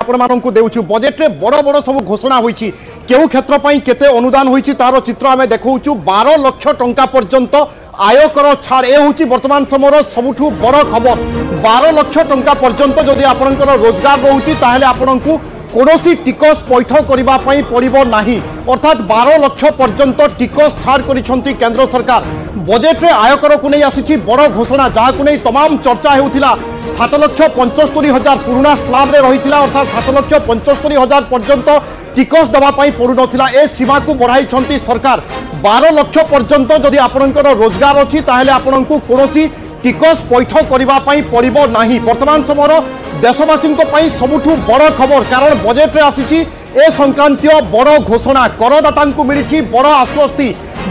आपको देउछु बजेट रे बड़ बड़ सब घोषणा होईची केउ क्षेत्र पई केते अनुदान होईची तार चित्र आमे देखौछु 12 लाख टंका पर्यंत आयकर छाड़ ए होची वर्तमान समय सबुठु बड़ खबर 12 लाख टंका पर्यंत जदि आपनकर रोजगार रहउची ताहेले आपनकु कोनोसी टिकस पैठ करिबा पई पड़िबो नाही अर्थात 12 लाख पर्यंत टिकस छाड़ करिसंती केंद्र सरकार बजेट रे आयकर को नहीं आसी बड़ घोषणा जहां को नहीं तमाम चर्चा होउथिला 7,75,000 पुराना स्लाब रे रहिथिला अर्थात 7,75,000 पर्यंत टिकस दबा पई पड़ु नथिला ए सीमा को बढ़ाई छंती सरकार 12 लाख पर्यंत जदि आपनकर रोजगार अछि ताहेले आपनकु कोनोसी टिकस पैठ करिबा पई पड़िबो नाही वर्तमान समय देशवासी सबुठु बड़ खबर कारण बजेट रे आसी ए संक्रांतीय बड़ घोषणा करदाता मिली बड़ आश्वस्ति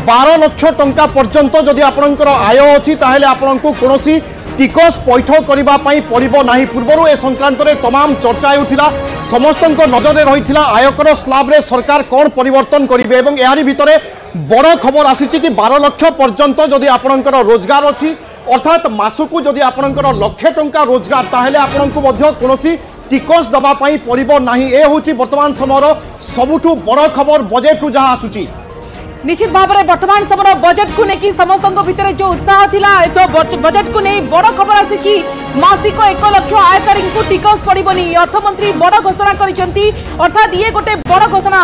12 लाख टंका पर्यंत जदि आपनकर आय अछि ताहेले आपनकु कोनोसी टिकस पैठ करिबा पई पड़िबो नाही पूर्वरु ए संक्रांत रे तमाम चर्चा हेउथिला समस्तक नजर रे रहिथिला आयकर स्लाब रे सरकार कोन परिवर्तन करिवे एवं एहारी भितरे बड़ खबर आसी कि 12 लाख पर्यंत जदि आपनकर रोजगार अछि अर्थात मासकु जदि आपनकर लाख टंका रोजगार ताहेले आपनकु मध्य कोनोसी टिकस दबा पई पड़िबो नाही ए होची वर्तमान समय सबुठु बड़ खबर बजेट रु जहा आसुची निश्चित भाव में वर्तमान समय बजेट को लेकिन समस्त भितर जो उत्साह थिला तो बजेट को नहीं बड़ खबर आसी मासिक 1 लाख आयकारी को टिकस पड़िबनी अर्थमंत्री बड़ घोषणा करिसेंती अर्थात ये गोटे बड़ घोषणा।